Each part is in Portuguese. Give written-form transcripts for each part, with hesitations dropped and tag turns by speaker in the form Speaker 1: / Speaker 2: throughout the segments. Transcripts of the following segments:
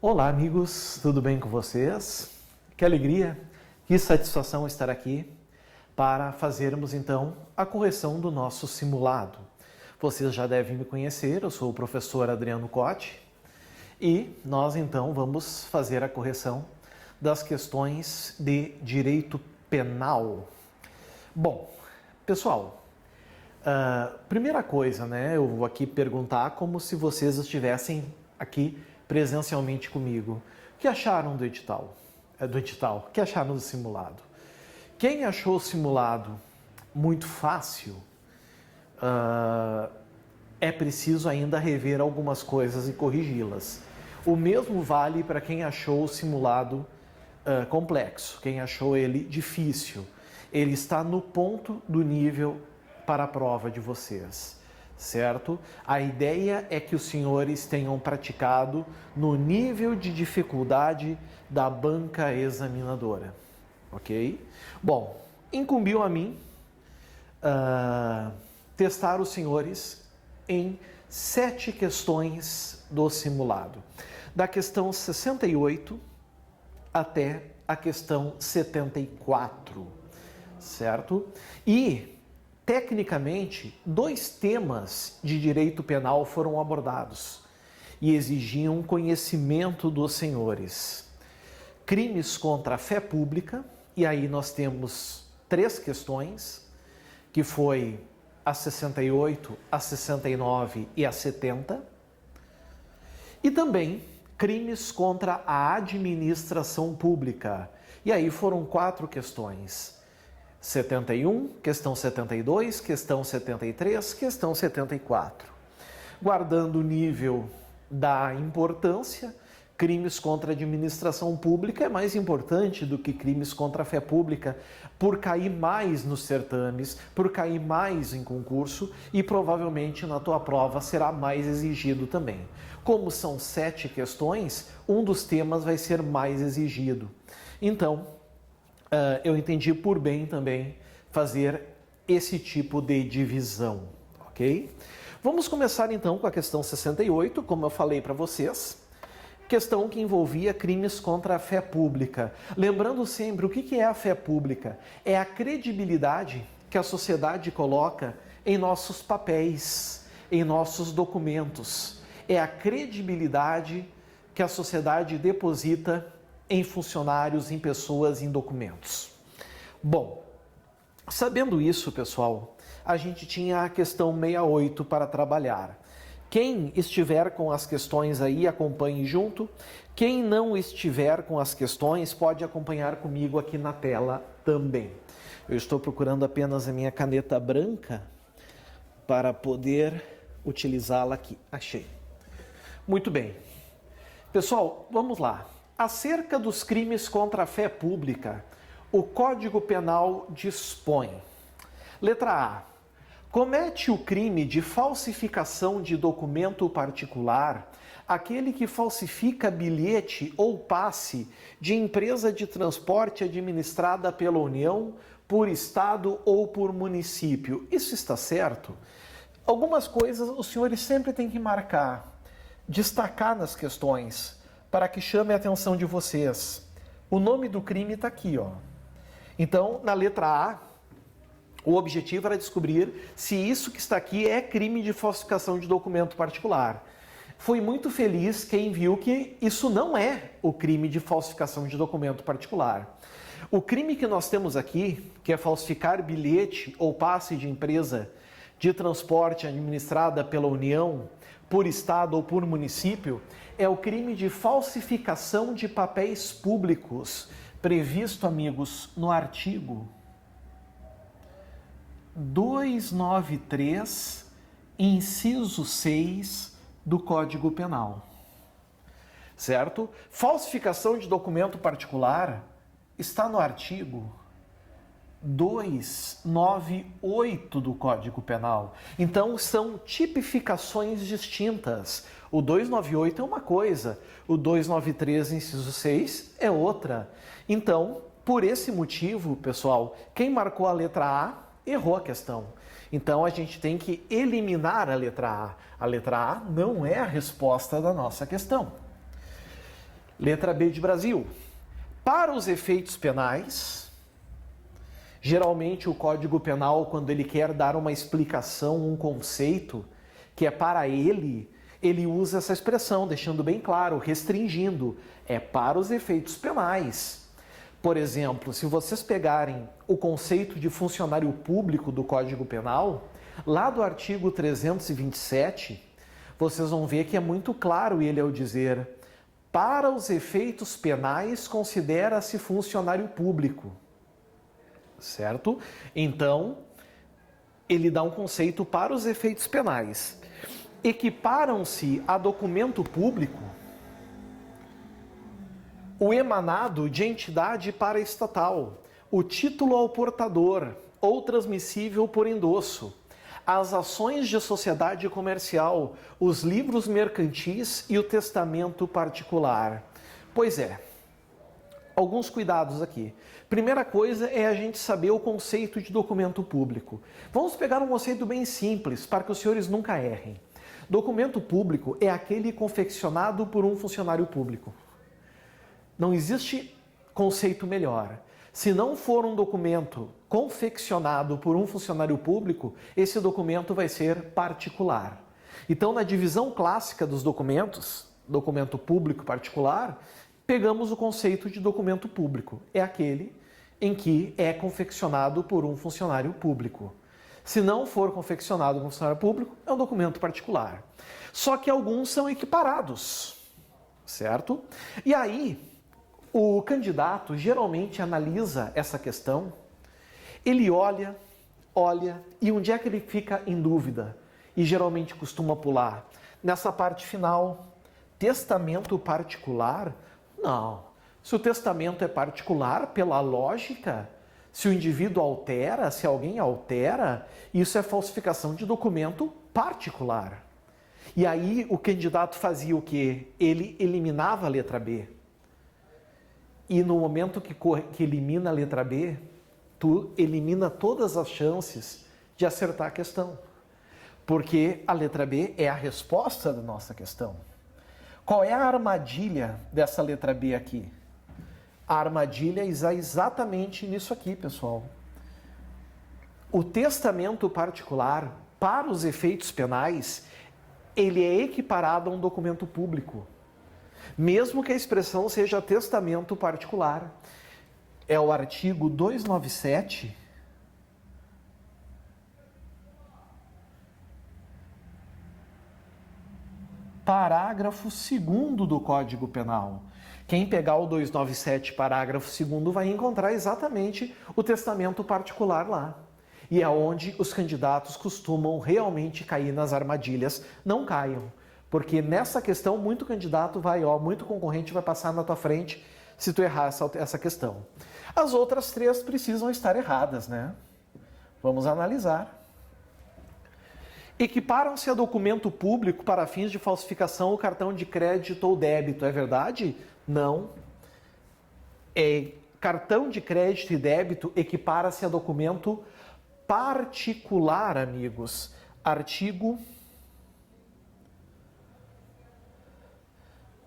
Speaker 1: Olá, amigos, tudo bem com vocês? Que alegria, que satisfação estar aqui para fazermos então a correção do nosso simulado. Vocês já devem me conhecer, eu sou o professor Adriano Cotti e nós então vamos fazer a correção das questões de direito penal. Bom, pessoal, primeira coisa, eu vou aqui perguntar como se vocês estivessem aqui presencialmente comigo. O que acharam do edital? O que acharam do simulado? Quem achou o simulado muito fácil, é preciso ainda rever algumas coisas e corrigi-las. O mesmo vale para quem achou o simulado complexo, quem achou ele difícil. Ele está no ponto do nível para a prova de vocês, certo? A ideia é que os senhores tenham praticado no nível de dificuldade da banca examinadora, ok? Bom, incumbiu a mim testar os senhores em 7 questões do simulado, da questão 68 até a questão 74, certo? E tecnicamente, 2 temas de direito penal foram abordados e exigiam conhecimento dos senhores. Crimes contra a fé pública, e aí nós temos 3 questões, que foi a 68, a 69 e a 70. E também crimes contra a administração pública, e aí foram 4 questões. 71, questão 72, questão 73, questão 74. Guardando o nível da importância, crimes contra a administração pública é mais importante do que crimes contra a fé pública, por cair mais nos certames, por cair mais em concurso e provavelmente na tua prova será mais exigido também. Como são 7 questões, um dos temas vai ser mais exigido. Então, eu entendi por bem também fazer esse tipo de divisão, ok? Vamos começar então com a questão 68, como eu falei para vocês, questão que envolvia crimes contra a fé pública. Lembrando sempre, o que é a fé pública? É a credibilidade que a sociedade coloca em nossos papéis, em nossos documentos. É a credibilidade que a sociedade deposita em funcionários, em pessoas, em documentos. Bom, sabendo isso, pessoal, a gente tinha a questão 68 para trabalhar. Quem estiver com as questões aí, acompanhe junto. Quem não estiver com as questões, pode acompanhar comigo aqui na tela também. Eu estou procurando apenas a minha caneta branca para poder utilizá-la aqui. Achei. Muito bem. Pessoal, vamos lá. Acerca dos crimes contra a fé pública, o Código Penal dispõe. Letra A. Comete o crime de falsificação de documento particular aquele que falsifica bilhete ou passe de empresa de transporte administrada pela União, por Estado ou por município. Isso está certo? Algumas coisas os senhores sempre têm que marcar, destacar nas questões, para que chame a atenção de vocês. O nome do crime está aqui, ó. Então, na letra A, o objetivo era descobrir se isso que está aqui é crime de falsificação de documento particular. Foi muito feliz quem viu que isso não é o crime de falsificação de documento particular. O crime que nós temos aqui, que é falsificar bilhete ou passe de empresa de transporte administrada pela União, por Estado ou por município, é o crime de falsificação de papéis públicos, previsto, amigos, no artigo 293, inciso 6 do Código Penal. Certo? Falsificação de documento particular está no artigo 298 do Código Penal. Então, são tipificações distintas. O 298 é uma coisa, o 293, inciso 6, é outra. Então, por esse motivo, pessoal, quem marcou a letra A, errou a questão. Então, a gente tem que eliminar a letra A. A letra A não é a resposta da nossa questão. Letra B de Brasil. Para os efeitos penais, geralmente o Código Penal, quando ele quer dar uma explicação, um conceito, que é para ele usa essa expressão, deixando bem claro, restringindo. É para os efeitos penais. Por exemplo, se vocês pegarem o conceito de funcionário público do Código Penal, lá do artigo 327, vocês vão ver que é muito claro ele ao dizer: para os efeitos penais considera-se funcionário público. Certo? Então, ele dá um conceito para os efeitos penais. Equiparam-se a documento público o emanado de entidade paraestatal, o título ao portador ou transmissível por endosso, as ações de sociedade comercial, os livros mercantis e o testamento particular. Pois é, alguns cuidados aqui. Primeira coisa é a gente saber o conceito de documento público. Vamos pegar um conceito bem simples, para que os senhores nunca errem. Documento público é aquele confeccionado por um funcionário público. Não existe conceito melhor. Se não for um documento confeccionado por um funcionário público, esse documento vai ser particular. Então, na divisão clássica dos documentos, documento público particular, pegamos o conceito de documento público. É aquele em que é confeccionado por um funcionário público. Se não for confeccionado por um funcionário público, é um documento particular. Só que alguns são equiparados, certo? E aí, o candidato geralmente analisa essa questão, ele olha, e onde é que ele fica em dúvida? E geralmente costuma pular. Nessa parte final, testamento particular? Não. Se o testamento é particular, pela lógica, se o indivíduo altera, se alguém altera, isso é falsificação de documento particular. E aí o candidato fazia o quê? Ele eliminava a letra B. E no momento que elimina a letra B, tu elimina todas as chances de acertar a questão. Porque a letra B é a resposta da nossa questão. Qual é a armadilha dessa letra B aqui? A armadilha está exatamente nisso aqui, pessoal. O testamento particular, para os efeitos penais, ele é equiparado a um documento público. Mesmo que a expressão seja testamento particular. É o artigo 297, parágrafo 2º do Código Penal. Quem pegar o 297, parágrafo 2º, vai encontrar exatamente o testamento particular lá. E é onde os candidatos costumam realmente cair nas armadilhas. Não caiam. Porque nessa questão, muito candidato muito concorrente vai passar na tua frente se tu errar essa questão. As outras três precisam estar erradas, né? Vamos analisar. Equiparam-se a documento público para fins de falsificação o cartão de crédito ou débito. É verdade? Não. Cartão de crédito e débito equipara-se a documento particular, amigos. Artigo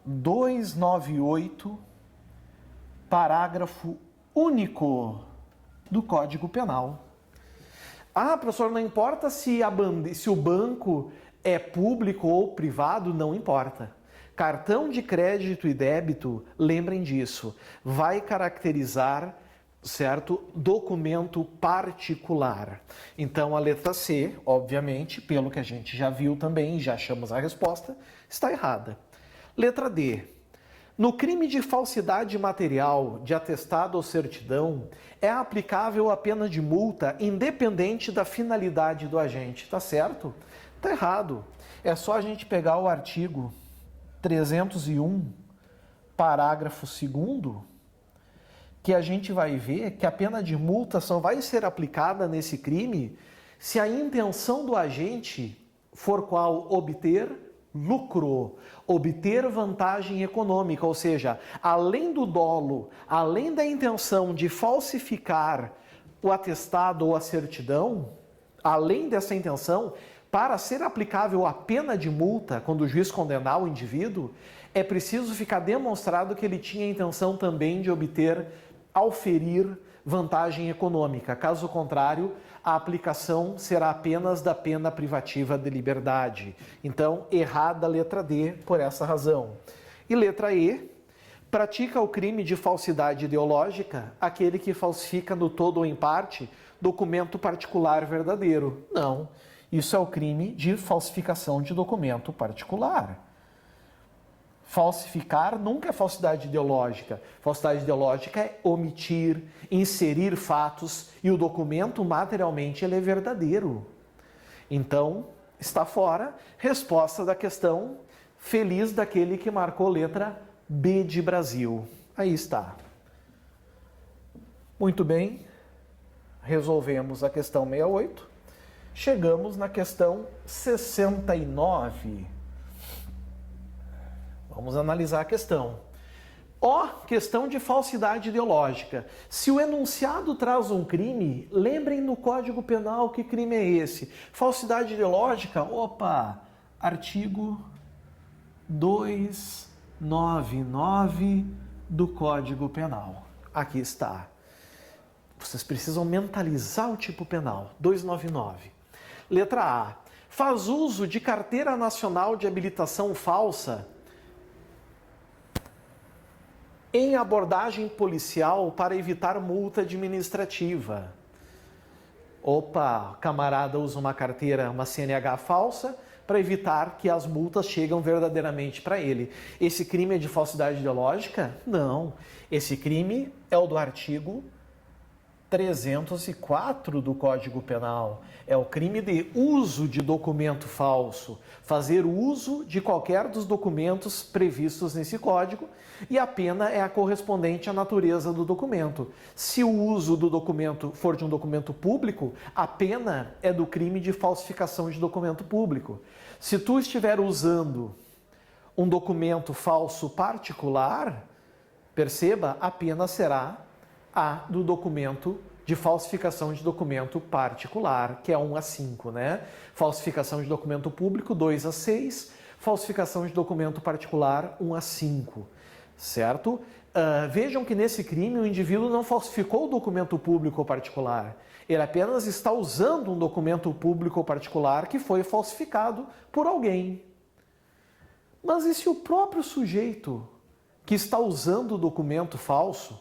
Speaker 1: 298, parágrafo único do Código Penal. Ah, professor, não importa se o banco é público ou privado, não importa. Cartão de crédito e débito, lembrem disso, vai caracterizar, certo, documento particular. Então, a letra C, obviamente, pelo que a gente já viu também, já achamos a resposta, está errada. Letra D. No crime de falsidade material de atestado ou certidão, é aplicável a pena de multa independente da finalidade do agente. Tá certo? Tá errado. É só a gente pegar o artigo 301, parágrafo 2º, que a gente vai ver que a pena de multa só vai ser aplicada nesse crime se a intenção do agente for qual? Obter lucro, obter vantagem econômica, ou seja, além do dolo, além da intenção de falsificar o atestado ou a certidão, além dessa intenção, Para ser aplicável a pena de multa, quando o juiz condenar o indivíduo, é preciso ficar demonstrado que ele tinha a intenção também de obter, auferir vantagem econômica. Caso contrário, a aplicação será apenas da pena privativa de liberdade. Então, errada a letra D por essa razão. E letra E, pratica o crime de falsidade ideológica aquele que falsifica no todo ou em parte documento particular verdadeiro. Não, isso é o crime de falsificação de documento particular. Falsificar nunca é falsidade ideológica. Falsidade ideológica é omitir, inserir fatos e o documento materialmente ele é verdadeiro. Então, está fora. Resposta da questão, feliz daquele que marcou letra B de Brasil. Aí está. Muito bem, resolvemos a questão 68. Chegamos na questão 69. Vamos analisar a questão. Questão de falsidade ideológica. Se o enunciado traz um crime, lembrem no Código Penal que crime é esse. Falsidade ideológica, artigo 299 do Código Penal. Aqui está. Vocês precisam mentalizar o tipo penal. 299. Letra A. Faz uso de carteira nacional de habilitação falsa em abordagem policial para evitar multa administrativa. Camarada usa uma carteira, uma CNH falsa, para evitar que as multas cheguem verdadeiramente para ele. Esse crime é de falsidade ideológica? Não. Esse crime é o do artigo 304 do Código Penal. É o crime de uso de documento falso. Fazer uso de qualquer dos documentos previstos nesse código e a pena é a correspondente à natureza do documento. Se o uso do documento for de um documento público, a pena é do crime de falsificação de documento público. Se tu estiver usando um documento falso particular, perceba, a pena será a do documento de falsificação de documento particular, que é 1 a 5, né? Falsificação de documento público, 2 a 6, falsificação de documento particular, 1 a 5, certo? Vejam que nesse crime o indivíduo não falsificou o documento público ou particular, ele apenas está usando um documento público ou particular que foi falsificado por alguém. Mas e se o próprio sujeito que está usando o documento falso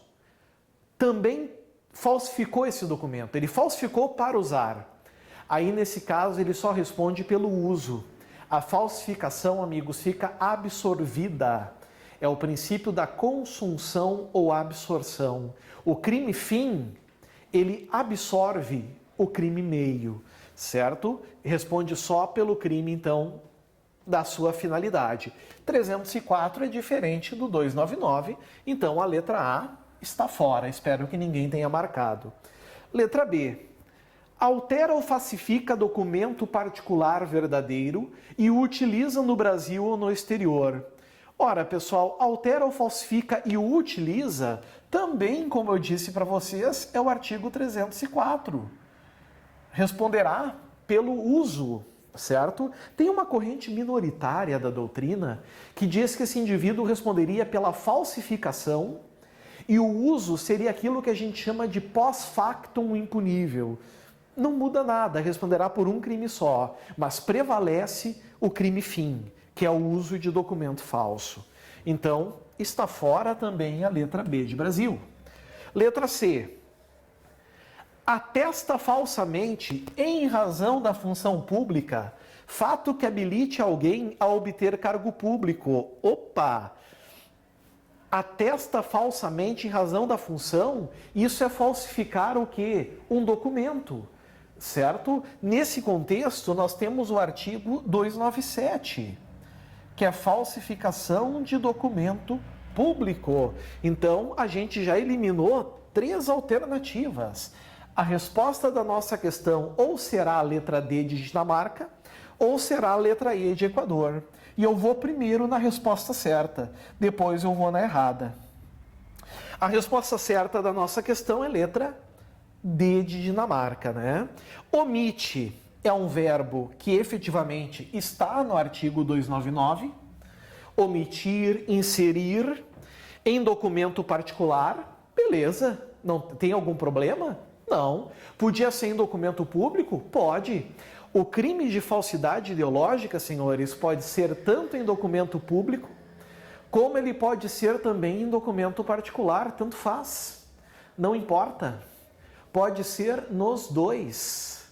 Speaker 1: também falsificou esse documento? Ele falsificou para usar. Aí, nesse caso, ele só responde pelo uso. A falsificação, amigos, fica absorvida. É o princípio da consunção ou absorção. O crime fim, ele absorve o crime meio, certo? Responde só pelo crime, então, da sua finalidade. 304 é diferente do 299, então a letra A está fora. Espero que ninguém tenha marcado. Letra B. Altera ou falsifica documento particular verdadeiro e o utiliza no Brasil ou no exterior. Ora, pessoal, altera ou falsifica e o utiliza, também, como eu disse para vocês, é o artigo 304. Responderá pelo uso, certo? Tem uma corrente minoritária da doutrina que diz que esse indivíduo responderia pela falsificação e o uso seria aquilo que a gente chama de pós-factum impunível. Não muda nada, responderá por um crime só, mas prevalece o crime fim, que é o uso de documento falso. Então, está fora também a letra B de Brasil. Letra C. Atesta falsamente, em razão da função pública, fato que habilite alguém a obter cargo público. Opa! Atesta falsamente em razão da função, isso é falsificar o quê? Um documento, certo? Nesse contexto, nós temos o artigo 297, que é falsificação de documento público. Então, a gente já eliminou 3 alternativas. A resposta da nossa questão ou será a letra D de Dinamarca, ou será a letra E de Equador. E eu vou primeiro na resposta certa, depois eu vou na errada. A resposta certa da nossa questão é letra D de Dinamarca, né? Omite é um verbo que efetivamente está no artigo 299, omitir, inserir em documento particular, beleza, não tem algum problema? Não. Podia ser em documento público? Pode. O crime de falsidade ideológica, senhores, pode ser tanto em documento público, como ele pode ser também em documento particular, tanto faz. Não importa. Pode ser nos dois,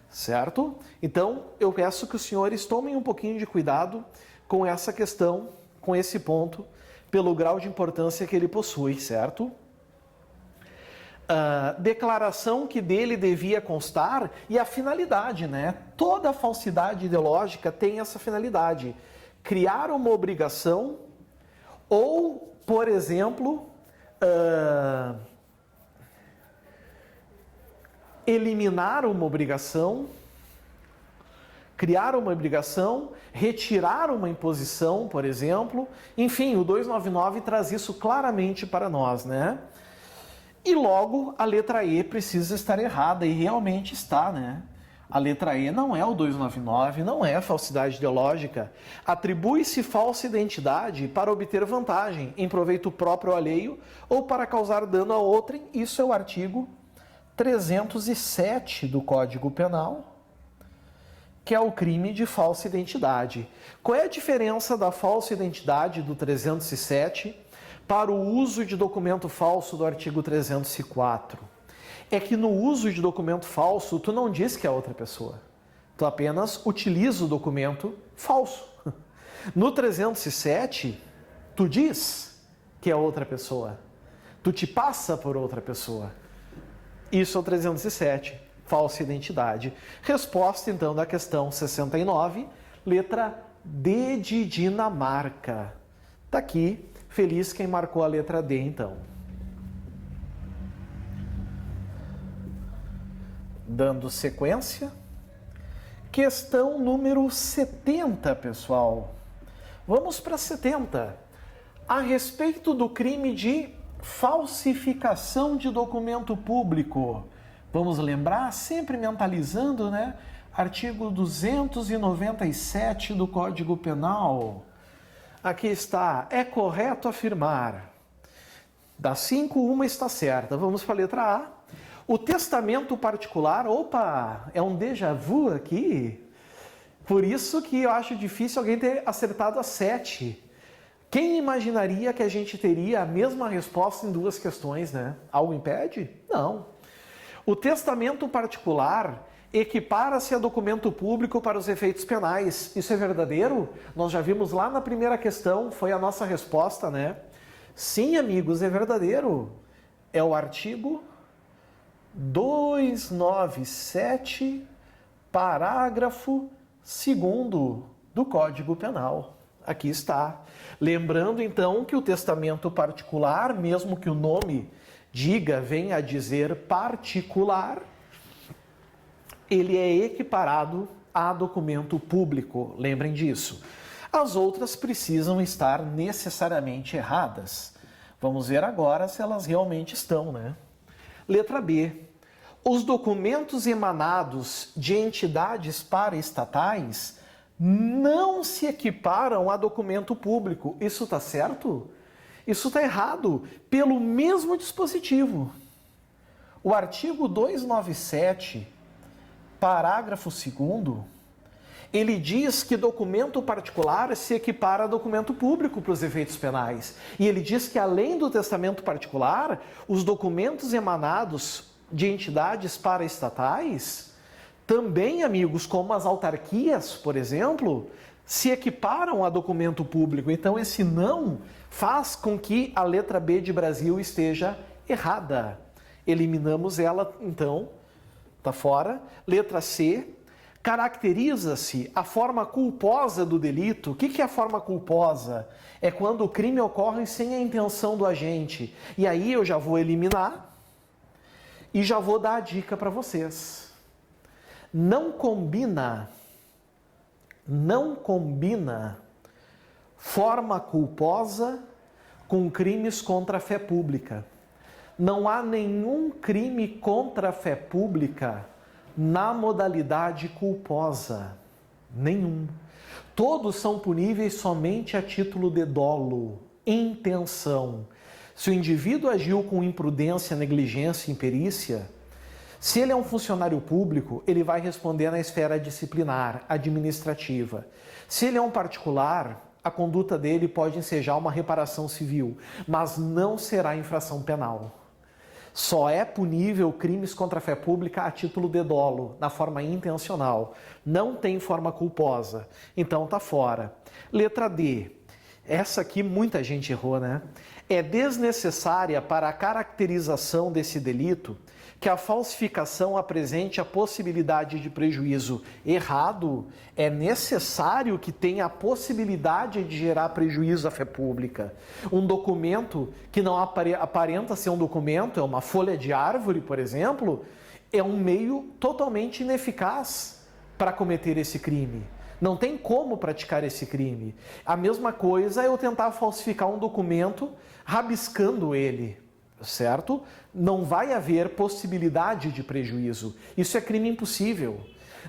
Speaker 1: certo? Então, eu peço que os senhores tomem um pouquinho de cuidado com essa questão, com esse ponto, pelo grau de importância que ele possui, certo? Declaração que dele devia constar e a finalidade, né? Toda falsidade ideológica tem essa finalidade. Criar uma obrigação ou, por exemplo, eliminar uma obrigação, criar uma obrigação, retirar uma imposição, por exemplo. Enfim, o 299 traz isso claramente para nós, né? E logo a letra E precisa estar errada, e realmente está, né? A letra E não é o 299, não é falsidade ideológica. Atribui-se falsa identidade para obter vantagem em proveito próprio ou alheio ou para causar dano a outrem. Isso é o artigo 307 do Código Penal, que é o crime de falsa identidade. Qual é a diferença da falsa identidade do 307 para o uso de documento falso do artigo 304? É que no uso de documento falso, tu não diz que é outra pessoa. Tu apenas utiliza o documento falso. No 307, tu diz que é outra pessoa. Tu te passa por outra pessoa. Isso é o 307, falsa identidade. Resposta, então, da questão 69, letra D de Dinamarca. Tá aqui, feliz quem marcou a letra D, então. Dando sequência, questão número 70, pessoal. Vamos para 70. A respeito do crime de falsificação de documento público. Vamos lembrar, sempre mentalizando, né? Artigo 297 do Código Penal. Aqui está, é correto afirmar. Das 5, uma está certa. Vamos para a letra A. O testamento particular, opa, é um déjà vu aqui. Por isso que eu acho difícil alguém ter acertado a 7. Quem imaginaria que a gente teria a mesma resposta em duas questões, né? Algo impede? Não. O testamento particular equipara-se a documento público para os efeitos penais. Isso é verdadeiro? Nós já vimos lá na primeira questão, foi a nossa resposta, né? Sim, amigos, é verdadeiro. É o artigo 297, parágrafo 2º do Código Penal. Aqui está. Lembrando, então, que o testamento particular, mesmo que o nome venha a dizer particular, ele é equiparado a documento público. Lembrem disso. As outras precisam estar necessariamente erradas. Vamos ver agora se elas realmente estão, né? Letra B. Os documentos emanados de entidades paraestatais não se equiparam a documento público. Isso está certo? Isso está errado, pelo mesmo dispositivo. O artigo 297, parágrafo 2º, ele diz que documento particular se equipara a documento público para os efeitos penais. E ele diz que, além do testamento particular, os documentos emanados de entidades paraestatais, também, amigos, como as autarquias, por exemplo, se equiparam a documento público. Então, esse não faz com que a letra B de Brasil esteja errada. Eliminamos ela, então, tá fora. Letra C. Caracteriza-se a forma culposa do delito. O que é a forma culposa? É quando o crime ocorre sem a intenção do agente. E aí eu já vou eliminar e já vou dar a dica para vocês. Não combina forma culposa com crimes contra a fé pública. Não há nenhum crime contra a fé pública na modalidade culposa. Nenhum. Todos são puníveis somente a título de dolo, intenção. Se o indivíduo agiu com imprudência, negligência, imperícia, se ele é um funcionário público, ele vai responder na esfera disciplinar, administrativa. Se ele é um particular, a conduta dele pode ensejar uma reparação civil, mas não será infração penal. Só é punível crimes contra a fé pública a título de dolo, na forma intencional. Não tem forma culposa. Então tá fora. Letra D. Essa aqui muita gente errou, né? É desnecessária para a caracterização desse delito que a falsificação apresente a possibilidade de prejuízo. Errado. É necessário que tenha a possibilidade de gerar prejuízo à fé pública. Um documento que não aparenta ser um documento, é uma folha de árvore, por exemplo, é um meio totalmente ineficaz para cometer esse crime. Não tem como praticar esse crime. A mesma coisa é eu tentar falsificar um documento rabiscando ele, certo? Não vai haver possibilidade de prejuízo. Isso é crime impossível.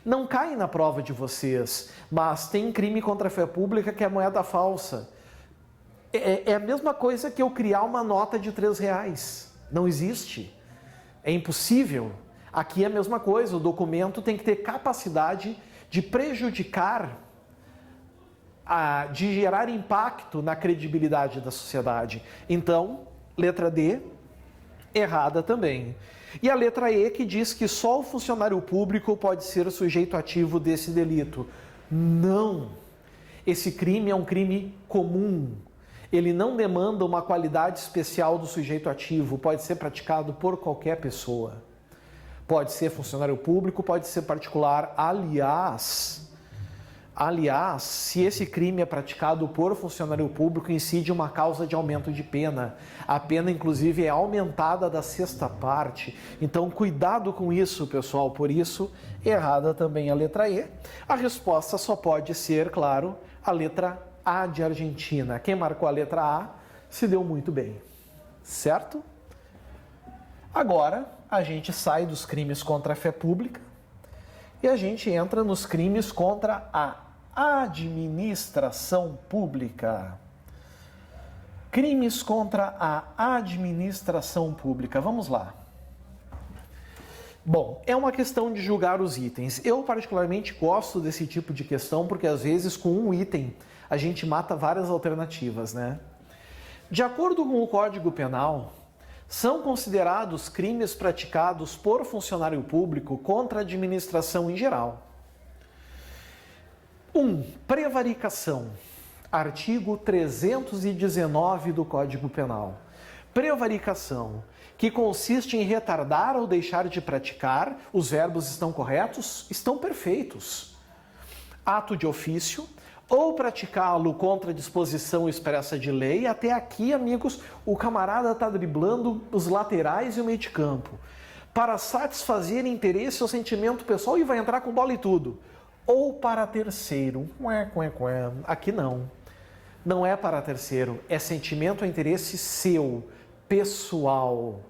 Speaker 1: Não cai na prova de vocês, mas tem crime contra a fé pública que é moeda falsa. É a mesma coisa que eu criar uma nota de R$3. Não existe. É impossível. Aqui é a mesma coisa. O documento tem que ter capacidade de prejudicar, de gerar impacto na credibilidade da sociedade. Então, letra D, errada também. E a letra E, que diz que só o funcionário público pode ser o sujeito ativo desse delito. Não! Esse crime é um crime comum. Ele não demanda uma qualidade especial do sujeito ativo. Pode ser praticado por qualquer pessoa. Pode ser funcionário público, pode ser particular. Aliás, se esse crime é praticado por funcionário público, incide uma causa de aumento de pena. A pena, inclusive, é aumentada da sexta parte. Então, cuidado com isso, pessoal. Por isso, errada também a letra E. A resposta só pode ser, claro, a letra A de Argentina. Quem marcou a letra A se deu muito bem, certo? Agora, a gente sai dos crimes contra a fé pública e a gente entra nos crimes contra a administração pública. Crimes contra a administração pública. Vamos lá. Bom, é uma questão de julgar os itens. Eu particularmente gosto desse tipo de questão porque às vezes com um item a gente mata várias alternativas, né? De acordo com o Código Penal, são considerados crimes praticados por funcionário público contra a administração em geral. 1. Prevaricação. Artigo 319 do Código Penal. Prevaricação, que consiste em retardar ou deixar de praticar, os verbos estão corretos? Estão perfeitos. Ato de ofício, ou praticá-lo contra a disposição expressa de lei. Até aqui, amigos, o camarada está driblando os laterais e o meio de campo para satisfazer interesse ou sentimento pessoal e vai entrar com bola e tudo. Ou para terceiro. Aqui não. Não é para terceiro, é sentimento ou interesse seu, pessoal.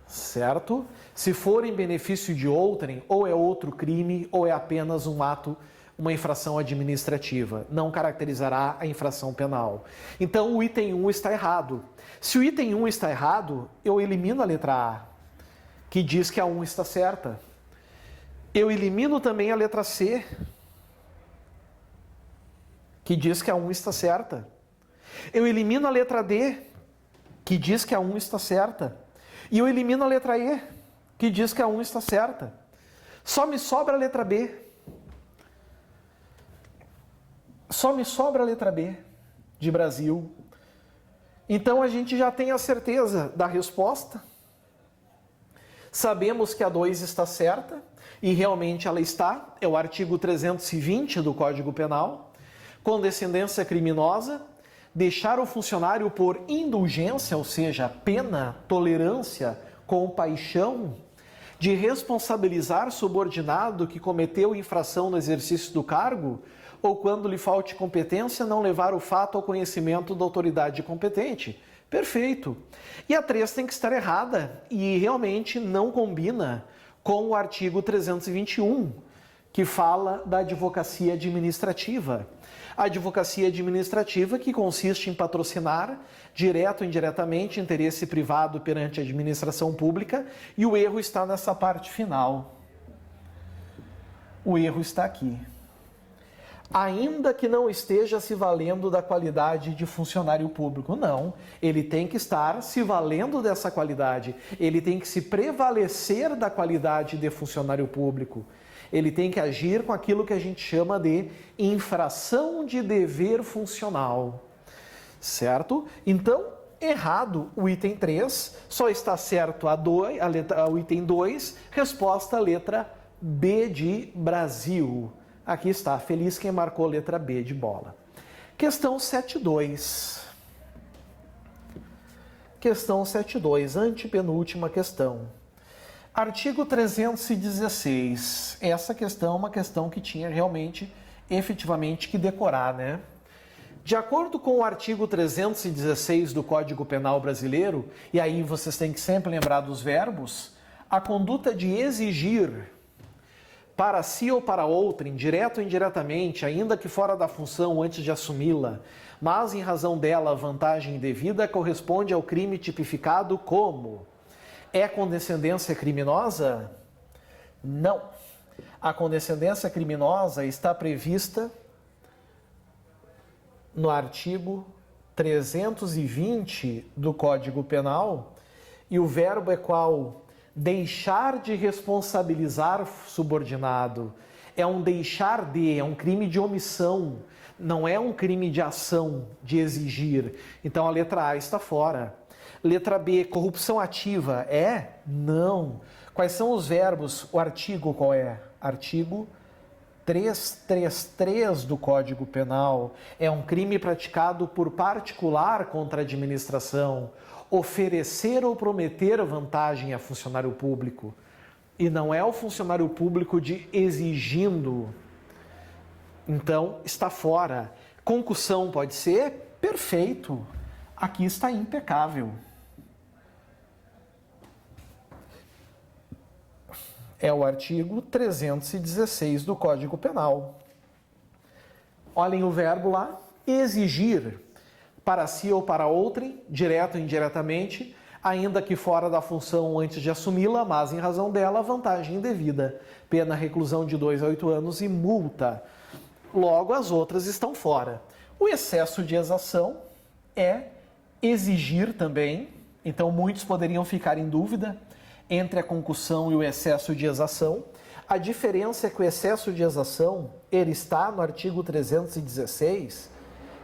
Speaker 1: Certo? Se for em benefício de outrem, ou é outro crime, ou é apenas um ato, uma infração administrativa, não caracterizará a infração penal. Então o item 1 está errado. Se o item 1 está errado, eu elimino a letra A, que diz que a 1 está certa. Eu elimino também a letra C, que diz que a 1 está certa. Eu elimino a letra D, que diz que a 1 está certa. E eu elimino a letra E, que diz que a 1 está certa. Só me sobra a letra B. Só me sobra a letra B, de Brasil. Então a gente já tem a certeza da resposta. Sabemos que a 2 está certa, e realmente ela está. É o artigo 320 do Código Penal. Condescendência criminosa, deixar o funcionário por indulgência, ou seja, pena, tolerância, compaixão, de responsabilizar subordinado que cometeu infração no exercício do cargo, ou quando lhe falte competência, não levar o fato ao conhecimento da autoridade competente. Perfeito. E a 3 tem que estar errada e realmente não combina com o artigo 321, que fala da advocacia administrativa. A advocacia administrativa que consiste em patrocinar, direto ou indiretamente, interesse privado perante a administração pública, e o erro está nessa parte final. O erro está aqui. Ainda que não esteja se valendo da qualidade de funcionário público. Não, ele tem que estar se valendo dessa qualidade, ele tem que se prevalecer da qualidade de funcionário público. Ele tem que agir com aquilo que a gente chama de infração de dever funcional, certo? Então, errado o item 3, só está certo o item 2, resposta a letra B de Brasil. Aqui está, feliz quem marcou a letra B de bola. Questão 7.2. Questão 7.2, antepenúltima questão. Artigo 316. Essa questão é uma questão que tinha realmente, efetivamente, que decorar, né? De acordo com o artigo 316 do Código Penal Brasileiro, e aí vocês têm que sempre lembrar dos verbos, a conduta de exigir para si ou para outrem, direto ou indiretamente, ainda que fora da função antes de assumi-la, mas em razão dela a vantagem indevida, corresponde ao crime tipificado como: é condescendência criminosa? Não. A condescendência criminosa está prevista no artigo 320 do Código Penal, e o verbo é qual? Deixar de responsabilizar subordinado. É um deixar de, é um crime de omissão, não é um crime de ação, de exigir. Então a letra A está fora. Letra B, corrupção ativa, é? Não. Quais são os verbos? O artigo qual é? Artigo 333 do Código Penal. É um crime praticado por particular contra a administração. Oferecer ou prometer vantagem a funcionário público. E não é o funcionário público de exigindo. Então, está fora. Concussão pode ser? Perfeito. Aqui está impecável. É o artigo 316 do Código Penal. Olhem o verbo lá, exigir para si ou para outrem, direto ou indiretamente, ainda que fora da função antes de assumi-la, mas em razão dela, vantagem indevida. Pena reclusão de 2 a 8 anos e multa. Logo, as outras estão fora. O excesso de exação é exigir também, então muitos poderiam ficar em dúvida entre a concussão e o excesso de exação. A diferença é que o excesso de exação, ele está no artigo 316,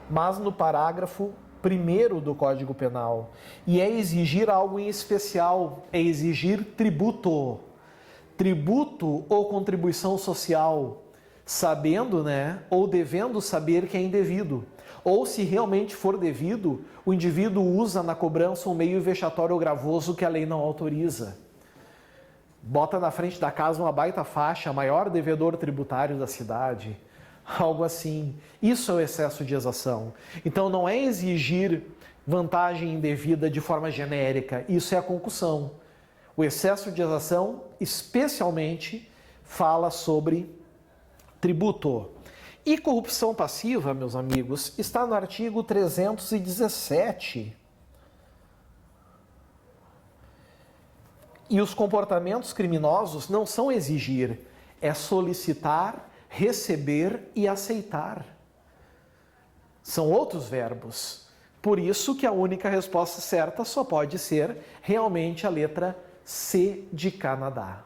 Speaker 1: mas no parágrafo 1º do Código Penal. E é exigir algo em especial, é exigir tributo. Tributo ou contribuição social, sabendo, né, ou devendo saber que é indevido. Ou, se realmente for devido, o indivíduo usa na cobrança um meio vexatório ou gravoso que a lei não autoriza. Bota na frente da casa uma baita faixa, maior devedor tributário da cidade. Algo assim. Isso é o excesso de exação. Então não é exigir vantagem indevida de forma genérica. Isso é a concussão. O excesso de exação, especialmente, fala sobre tributo. E corrupção passiva, meus amigos, está no artigo 317. E os comportamentos criminosos não são exigir, é solicitar, receber e aceitar. São outros verbos. Por isso que a única resposta certa só pode ser realmente a letra C de Canadá.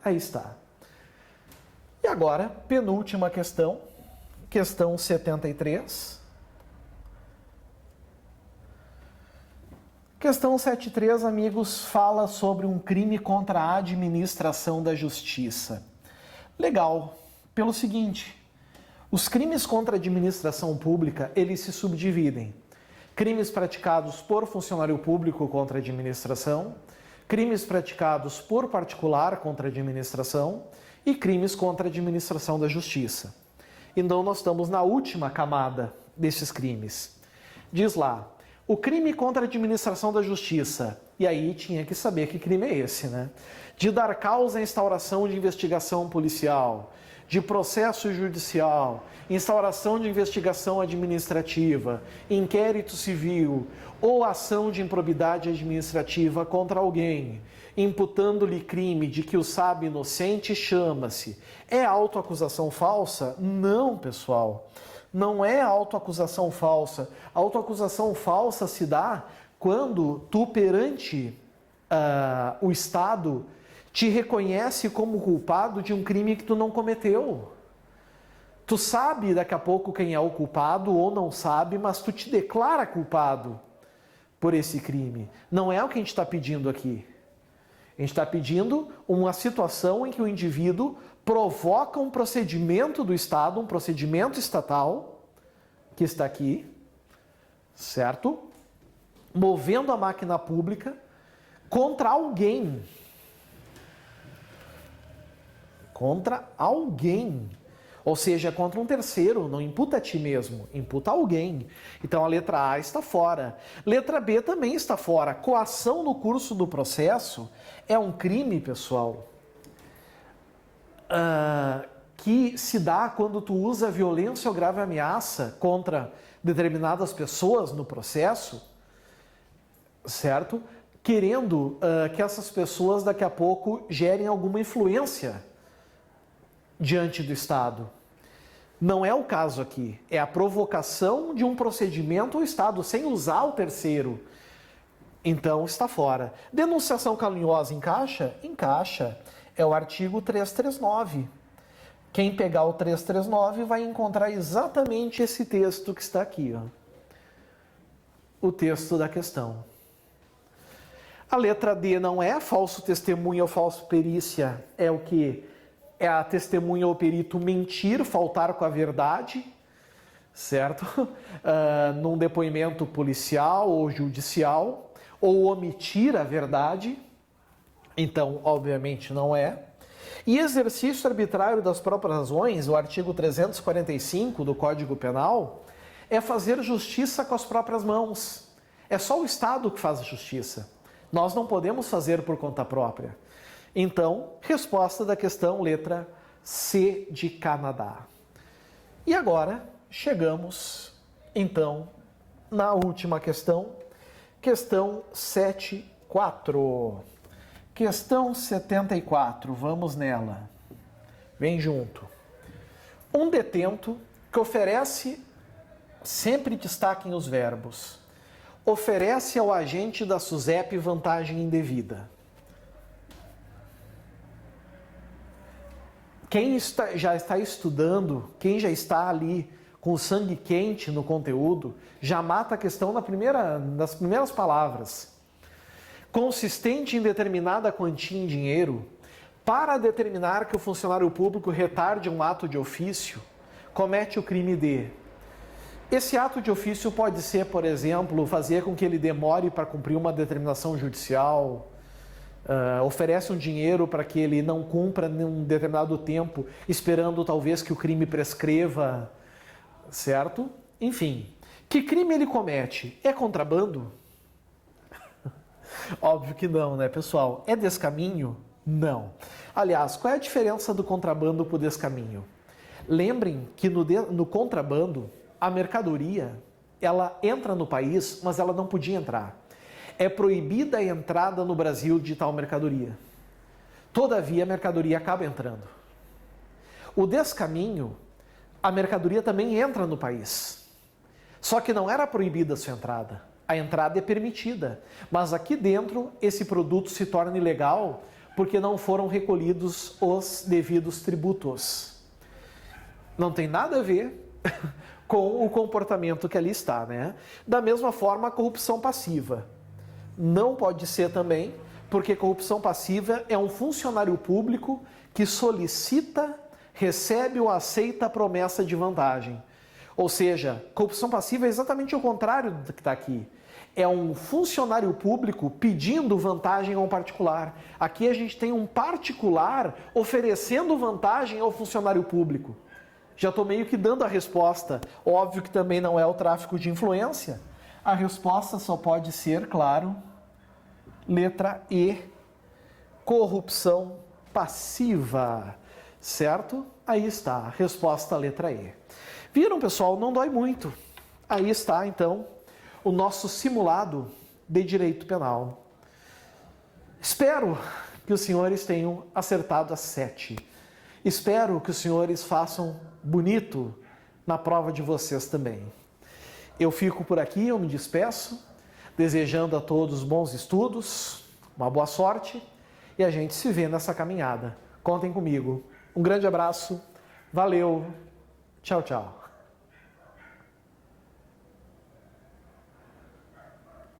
Speaker 1: Aí está. E agora, penúltima questão, questão 73. Questão 73, amigos, fala sobre um crime contra a administração da justiça. Legal, pelo seguinte, os crimes contra a administração pública, eles se subdividem. Crimes praticados por funcionário público contra a administração, crimes praticados por particular contra a administração e crimes contra a administração da justiça. Então, nós estamos na última camada desses crimes. Diz lá: o crime contra a administração da justiça E aí tinha que saber que crime é esse, né? De dar causa à instauração de investigação policial, de processo judicial, instauração de investigação administrativa, inquérito civil ou ação de improbidade administrativa contra alguém, imputando-lhe crime de que o sabe inocente, chama-se. É autoacusação falsa? Não, pessoal. Não é autoacusação falsa. A autoacusação falsa se dá quando tu, perante o Estado, te reconhece como culpado de um crime que tu não cometeu. Tu sabe daqui a pouco quem é o culpado ou não sabe, mas tu te declara culpado por esse crime. Não é o que a gente está pedindo aqui. A gente está pedindo uma situação em que o indivíduo provoca um procedimento do Estado, um procedimento estatal, que está aqui, certo? Movendo a máquina pública contra alguém. Contra alguém. Ou seja, contra um terceiro, não imputa a ti mesmo, imputa alguém. Então a letra A está fora. Letra B também está fora. Coação no curso do processo é um crime, pessoal, que se dá quando tu usa violência ou grave ameaça contra determinadas pessoas no processo, certo? Querendo que essas pessoas daqui a pouco gerem alguma influência diante do Estado. Não é o caso aqui. É a provocação de um procedimento ao Estado, sem usar o terceiro. Então, está fora. Denunciação caluniosa encaixa? Encaixa. É o artigo 339. Quem pegar o 339 vai encontrar exatamente esse texto que está aqui, ó. O texto da questão. A letra D não é falso testemunho ou falso perícia. É o que? É a testemunha ou perito mentir, faltar com a verdade, certo? Num depoimento policial ou judicial, ou omitir a verdade. Então, obviamente, não é. E exercício arbitrário das próprias razões, o artigo 345 do Código Penal, é fazer justiça com as próprias mãos. É só o Estado que faz a justiça. Nós não podemos fazer por conta própria. Então, resposta da questão letra C de Canadá. E agora, chegamos, então, na última questão, questão 7.4. Questão 74, vamos nela. Vem junto. Um detento que oferece, sempre destaquem os verbos, oferece ao agente da SUSEP vantagem indevida. Quem já está estudando, quem já está ali com o sangue quente no conteúdo, já mata a questão nas primeiras palavras. Consistente em determinada quantia em dinheiro, para determinar que o funcionário público retarde um ato de ofício, comete o crime de... Esse ato de ofício pode ser, por exemplo, fazer com que ele demore para cumprir uma determinação judicial, oferece um dinheiro para que ele não cumpra em um determinado tempo, esperando talvez que o crime prescreva, certo? Enfim, que crime ele comete? É contrabando? Óbvio que não, né, pessoal? É descaminho? Não. Aliás, qual é a diferença do contrabando para o descaminho? Lembrem que no contrabando, a mercadoria, ela entra no país, mas ela não podia entrar. É proibida a entrada no Brasil de tal mercadoria. Todavia, a mercadoria acaba entrando. O descaminho, a mercadoria também entra no país. Só que não era proibida a sua entrada. A entrada é permitida. Mas aqui dentro, esse produto se torna ilegal porque não foram recolhidos os devidos tributos. Não tem nada a ver com o comportamento que ali está, né? Da mesma forma, a corrupção passiva. Não pode ser também, porque corrupção passiva é um funcionário público que solicita, recebe ou aceita a promessa de vantagem. Ou seja, corrupção passiva é exatamente o contrário do que está aqui. É um funcionário público pedindo vantagem a um particular. Aqui a gente tem um particular oferecendo vantagem ao funcionário público. Já estou meio que dando a resposta. Óbvio que também não é o tráfico de influência. A resposta só pode ser, claro, Letra E, corrupção passiva, certo? Aí está a resposta à letra E. Viram, pessoal? Não dói muito. Aí está, então, o nosso simulado de direito penal. Espero que os senhores tenham acertado as 7. Espero que os senhores façam bonito na prova de vocês também. Eu fico por aqui, eu me despeço, desejando a todos bons estudos, uma boa sorte e a gente se vê nessa caminhada. Contem comigo. Um grande abraço, valeu, tchau, tchau.